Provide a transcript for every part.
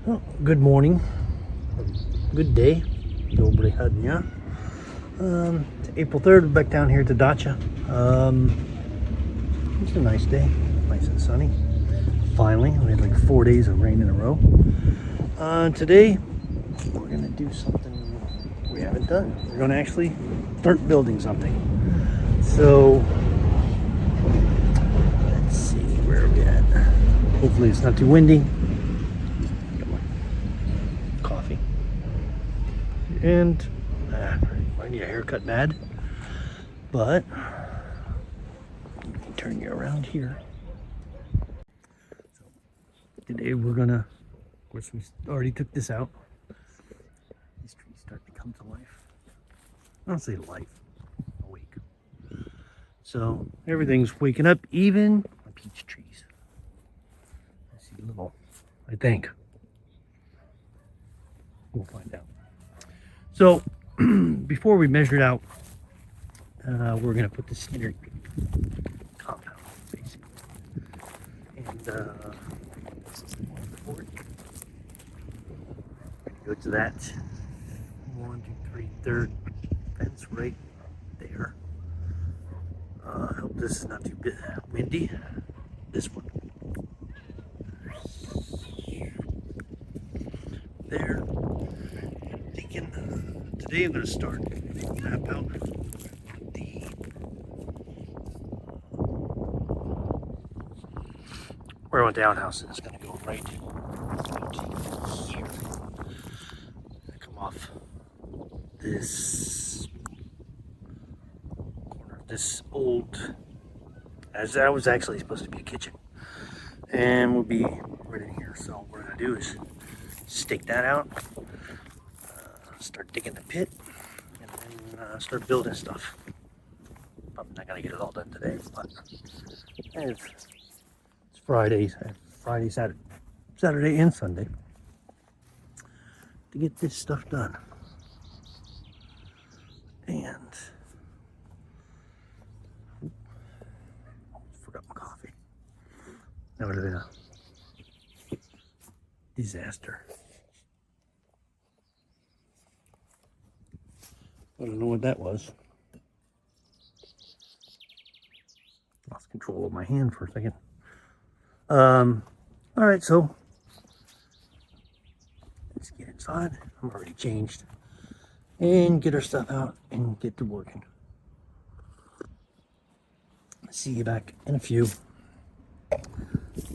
Well, good morning, good day, dobry dnia. It's April 3rd, we're back down here at the dacha. It's a nice day, nice and sunny. Finally, we had like 4 days of rain in a row. Today, we're gonna do something we haven't done. We're gonna actually start building something. So, let's see, where are we at? Hopefully it's not too windy. Coffee. And I need a haircut bad, but let me turn you around here. So today we're gonna, of course we already took this out. These trees start to come to life. I don't say life, awake. So everything's waking up, even my peach trees. I see little, I think. We'll find out. So before we measure it out, we're going to put this inner compound basically. And this is the one board. Go to that 1, 2, 3, third fence right there. I hope this is not too windy. This one. There. I'm thinking today I'm going to start map out the where I want the outhouse is. Going to go right out here. Come off this corner of this old, as that was actually supposed to be a kitchen, and we'll be right in here. So what we're going to do is stake that out, start digging the pit, and then start building stuff. I'm not gonna get it all done today, but it's Friday, Saturday and Sunday to get this stuff done. And forgot my coffee. That would have been a disaster. I don't know what that was. Lost control of my hand for a second. Alright, so let's get inside. I'm already changed. And get our stuff out and get to working. See you back in a few.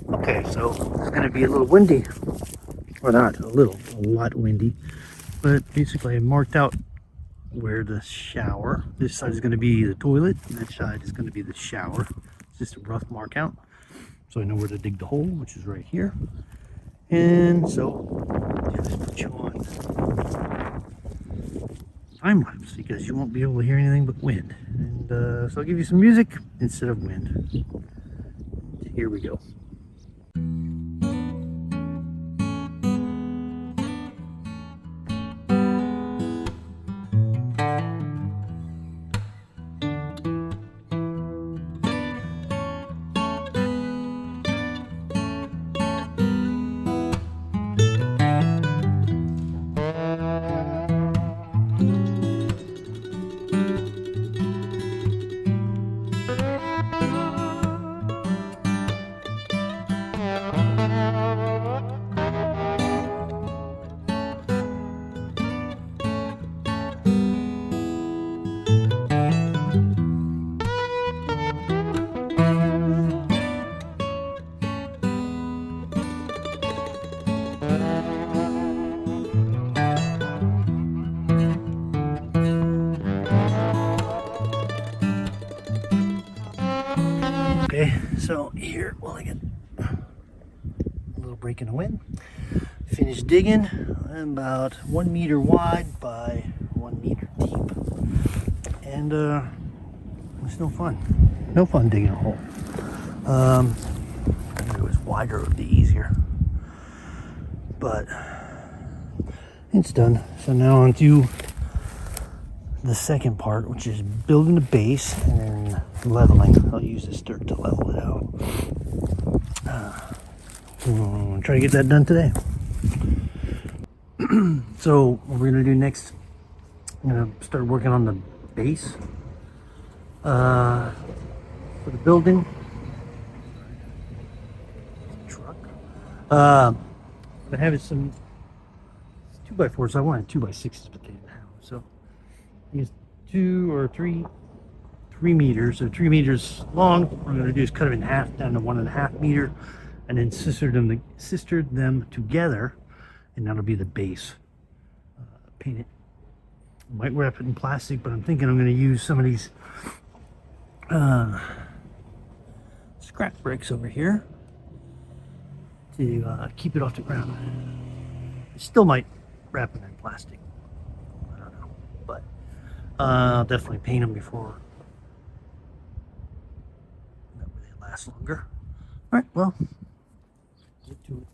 Okay, so it's going to be a little windy. Or not a little, a lot windy. But basically I marked out where the shower, this side is going to be the toilet, and that side is going to be the shower. It's just a rough mark out. So I know where to dig the hole, which is right here. And so I'll just put you on time lapse because you won't be able to hear anything but wind. And so I'll give you some music instead of wind. Here we go. Okay, so here, well, I get a little break in the wind. Finished digging, about 1 meter wide by 1 meter deep. And it's no fun. No fun digging a hole. If it was wider, it would be easier. But it's done. So now on to the second part, which is building the base and then leveling. I'll use this dirt to level it out. Try to get that done today. So what we're gonna do next, I'm gonna start working on the base for the building. Truck. I have some 2x4s. I wanted 2x6s, but they didn't have them. So I use 3 meters. So 3 meters long. What I'm gonna do is cut them in half down to 1.5 meter, and then sister them together, and that'll be the base. Paint it. Might wrap it in plastic, but I'm thinking I'm going to use some of these scrap bricks over here to keep it off the ground. I still might wrap them in plastic. I don't know, but I'll definitely paint them before. That way they last longer. All right, well, get to it.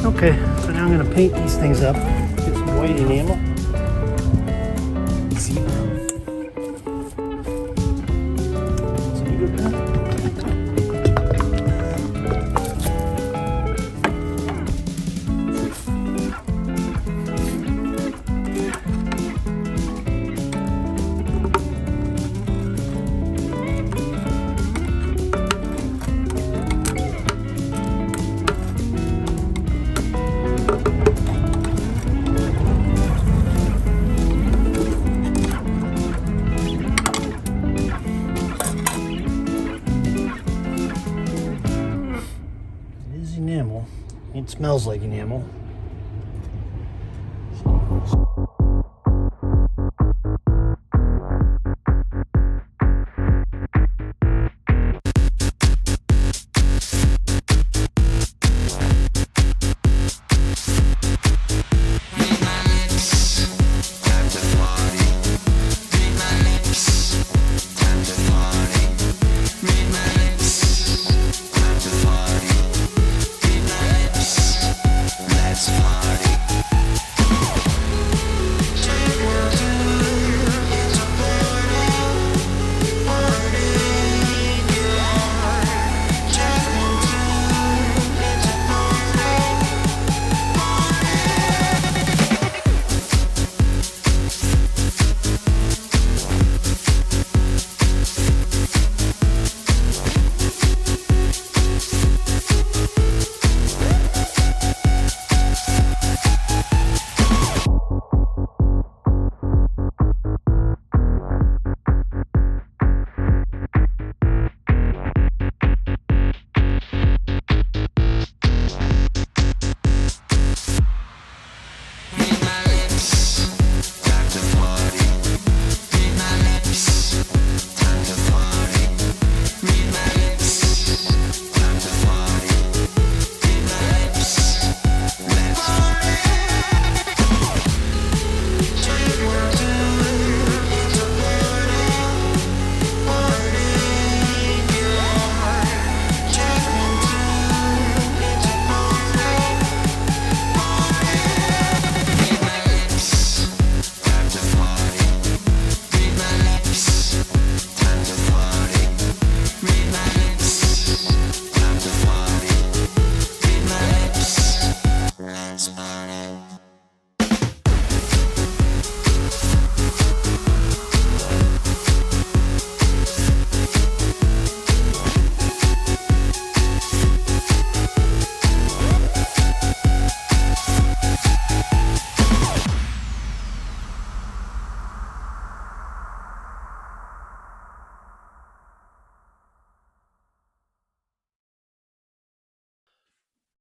Okay, so now I'm going to paint these things up. Get some white enamel. See? So you good now? Enamel. It smells like enamel. Captain Fly.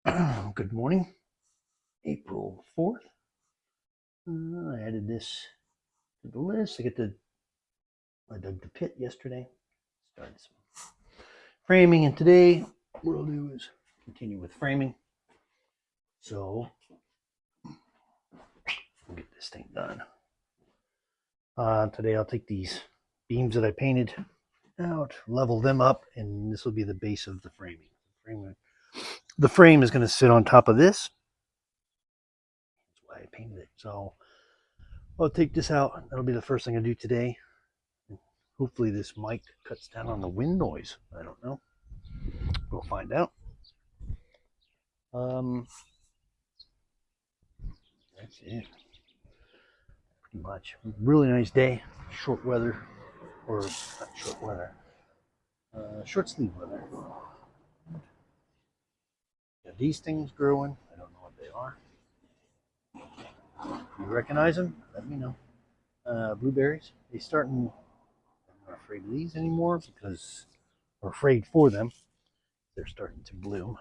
Good morning, April 4th. I added this to the list. I dug the pit yesterday, started some framing, and today what I'll do is continue with framing. So we'll get this thing done. Today I'll take these beams that I painted out, level them up, and this will be the base of the framing. The frame is going to sit on top of this. That's why I painted it. So I'll take this out. That'll be the first thing I do today. Hopefully this mic cuts down on the wind noise. I don't know. We'll find out. That's it. Pretty much. Really nice day. Short weather. Or not short weather. Short sleeve weather. Got these things growing. I don't know what they are. If you recognize them, let me know. Blueberries. They starting. I'm not afraid of these anymore because I'm afraid for them. They're starting to bloom.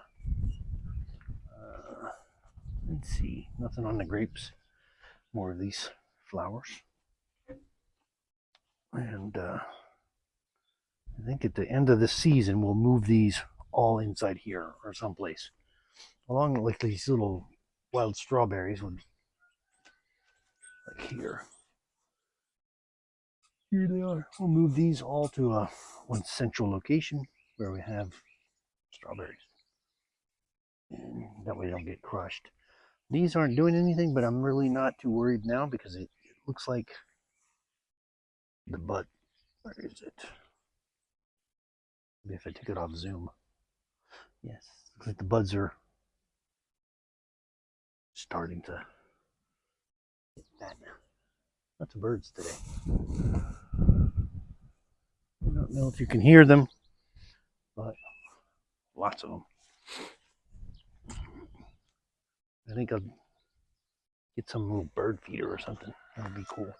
Let's see. Nothing on the grapes. More of these flowers. And I think at the end of the season, we'll move these all inside here or someplace. Along like these little wild strawberries would, like here. Here they are. We'll move these all to one central location where we have strawberries. And that way they don't get crushed. These aren't doing anything, but I'm really not too worried now because it looks like the bud. Where is it? Maybe if I take it off zoom. Yes, looks like the buds are starting to get that. Lots of birds today. I don't know if you can hear them, but lots of them. I think I'll get some little bird feeder or something. That'll be cool.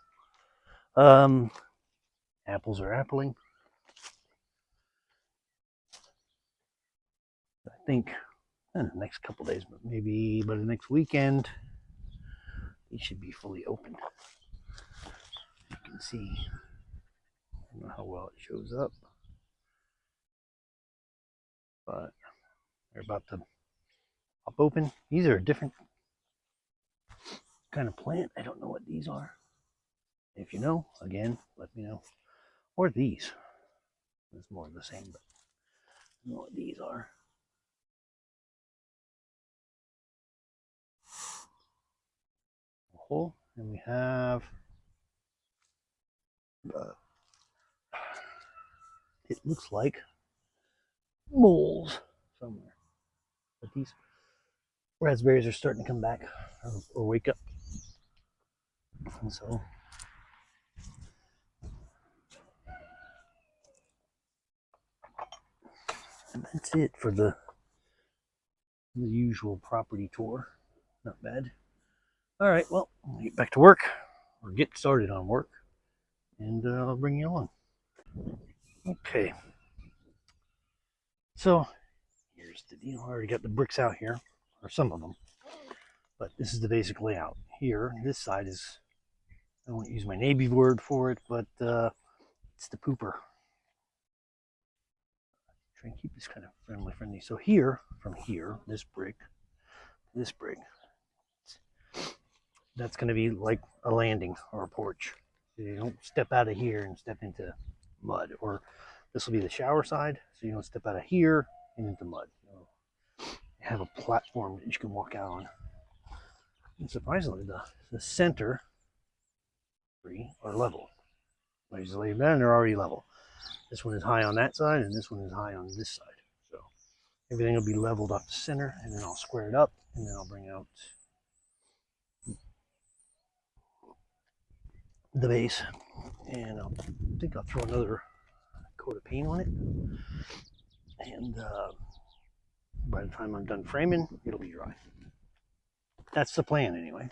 Apples are appling. I think in the next couple days, but maybe by the next weekend, these should be fully opened. You can see. I don't know how well it shows up, but they're about to pop open. These are a different kind of plant. I don't know what these are. If you know, again, let me know. Or these. It's more of the same, but I don't know what these are. A hole, and we have it looks like moles somewhere. But these raspberries are starting to come back or wake up. And so and that's it for the usual property tour. Not bad. All right, well, I'll get back to work or get started on work, and I'll bring you on. Okay. So here's the deal. I already got the bricks out here, or some of them, but this is the basic layout. Here, this side is, I won't use my Navy word for it, but it's the pooper. Try and keep this kind of friendly. So here, from here, this brick, that's going to be like a landing or a porch. So you don't step out of here and step into mud. Or this will be the shower side, so you don't step out of here and into mud. You have a platform that you can walk out on. And surprisingly, the center three are level. I just lay them down and they're already level. This one is high on that side, and this one is high on this side. So everything will be leveled off the center, and then I'll square it up, and then I'll bring out the base, and I think I'll throw another coat of paint on it, and by the time I'm done framing, it'll be dry. That's the plan anyway.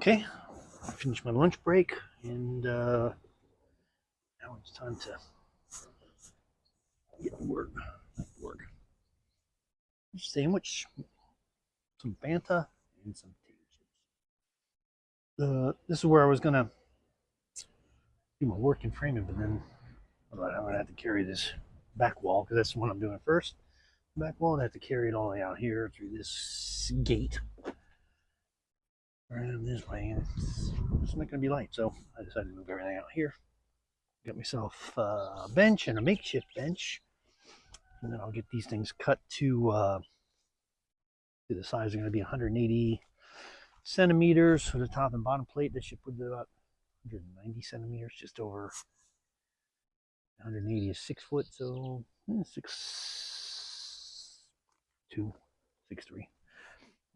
Okay, I finished my lunch break, and now it's time to get to work. Sandwich, some Fanta, and some potato chips. This is where I was gonna do my working framing, but then I'm gonna have to carry this back wall because that's the one I'm doing first. Back wall, and I have to carry it all the way out here through this gate around this way, and it's not gonna be light, so I decided to move everything out here. Got myself a bench and a makeshift bench, and then I'll get these things cut to the size. They're going to be 180 centimeters for the top and bottom plate. This should put about 190 centimeters, just over 180 is 6 foot, so 6'2", 6'3".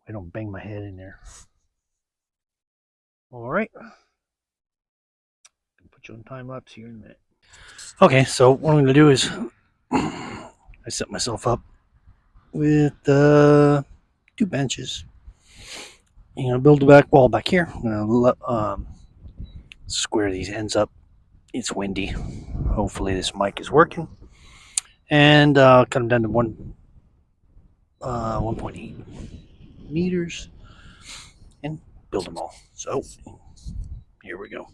I don't bang my head in there. All right. I'll put you on time lapse here in a minute. Okay, so what I'm going to do is I set myself up with 2 benches. I'm going to build the back wall back here. I'm going to square these ends up. It's windy. Hopefully this mic is working. And cut them down to 1.8 meters and build them all. So here we go.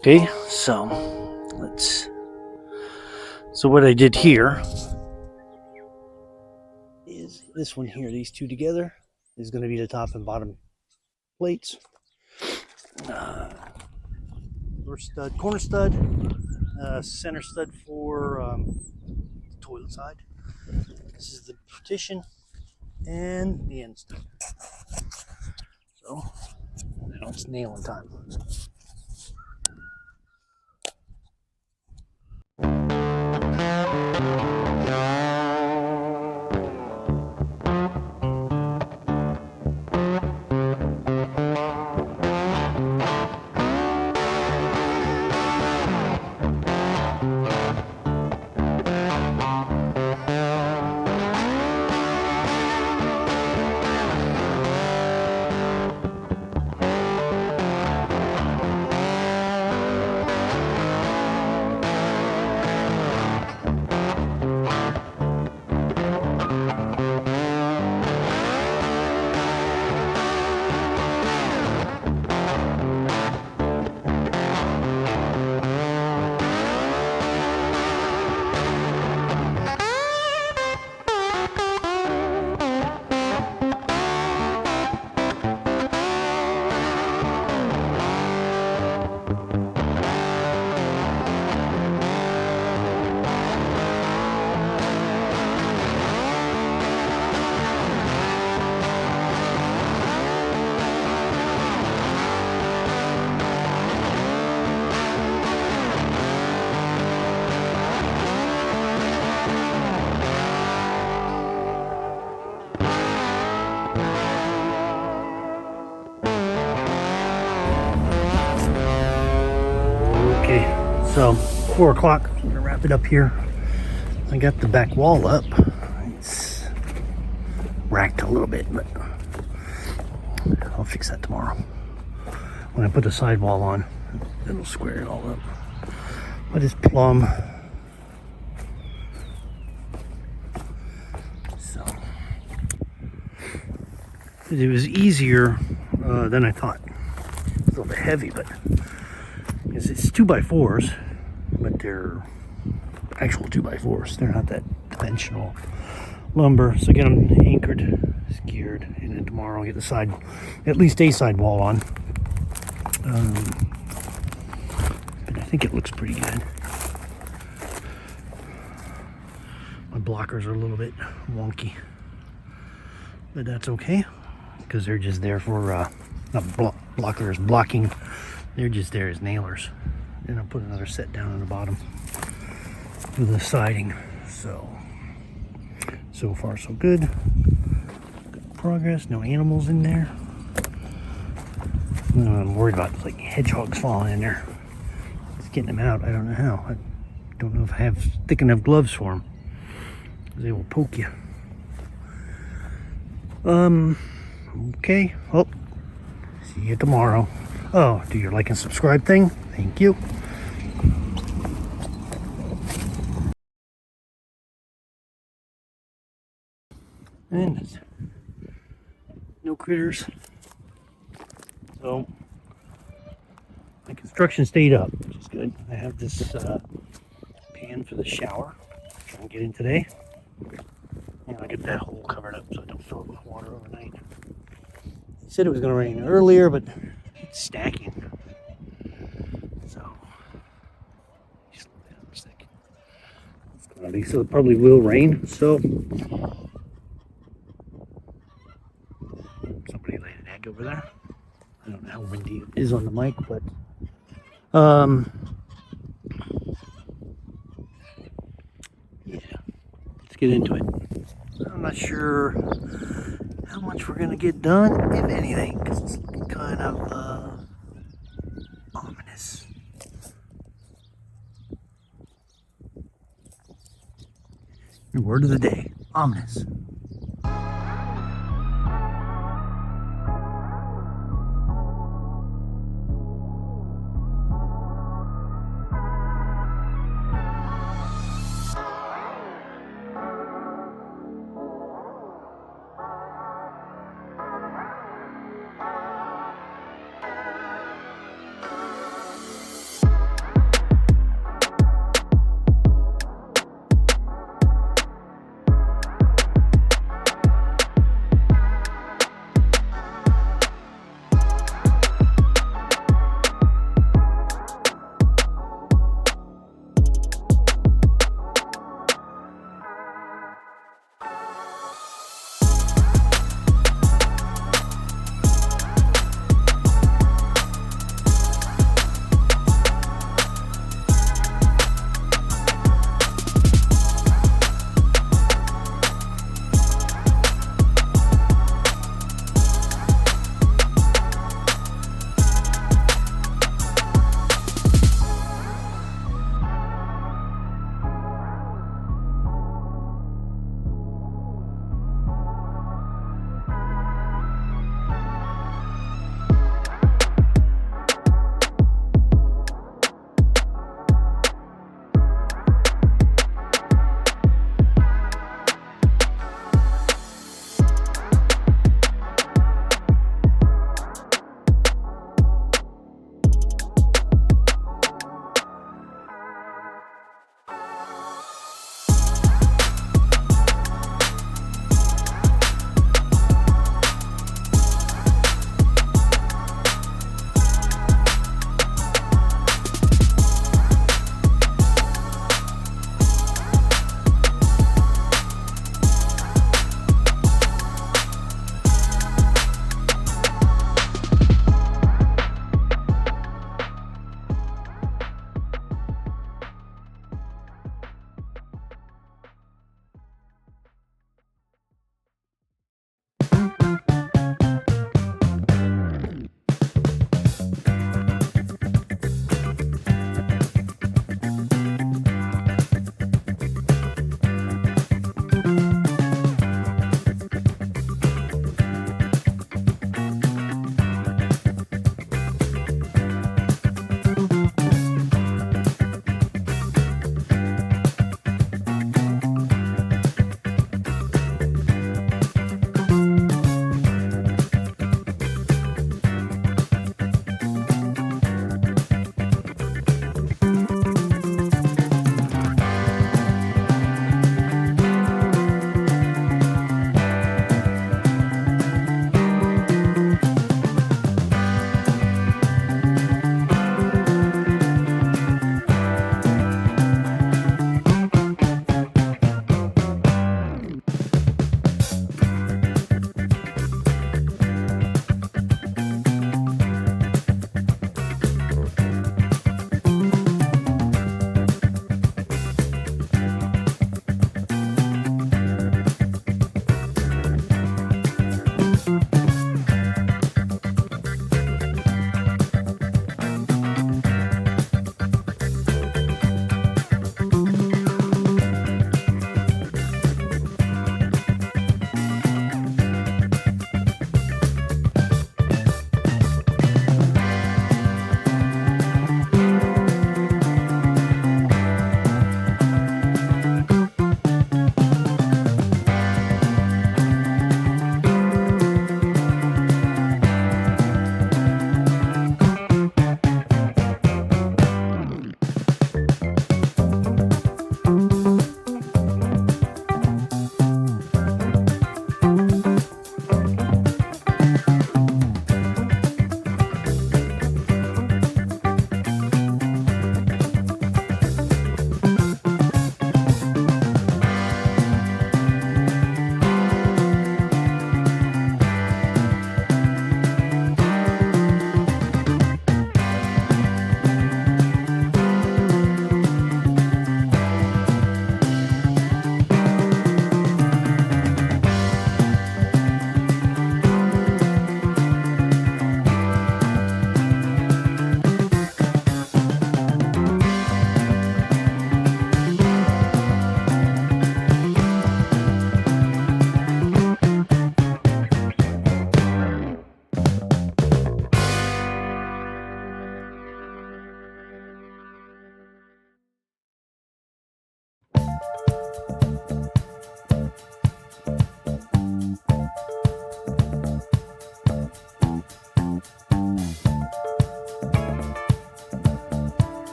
Okay, so what I did here is this one here, these two together is going to be the top and bottom plates. Corner stud, center stud for the toilet side. This is the partition and the end stud. So now it's nailing time. So 4 o'clock, I'm gonna wrap it up here. I got the back wall up. It's racked a little bit, but I'll fix that tomorrow. When I put the side wall on, it'll square it all up. But it's plumb. So it was easier than I thought. It's a little bit heavy, but it's 2x4s, but they're actual 2x4s. They're not that dimensional lumber. So get them anchored, secured, and then tomorrow I'll get the side, at least a side wall on. But I think it looks pretty good. My blockers are a little bit wonky, but that's okay because they're just there for not blockers, blocking. They're just there as nailers. And I'll put another set down on the bottom for the siding. So far so good. Good progress. No animals in there. I'm worried about like hedgehogs falling in there. Just getting them out. I don't know how. I don't know if I have thick enough gloves for them. They will poke you. Okay. Well, see you tomorrow. Oh, do your like and subscribe thing. Thank you. And no critters. So my construction stayed up, which is good. I have this pan for the shower. Try and get in today. I get that hole covered up so I don't fill it with water overnight. It said it was going to rain earlier, but it's stacking. So just slow down for a second. It's cloudy, so it probably will rain. So somebody laid an egg over there. I don't know how windy it is on the mic, but yeah, let's get into it. I'm not sure how much we're gonna get done, if anything, because it's looking kind of ominous. Your word of the day: ominous.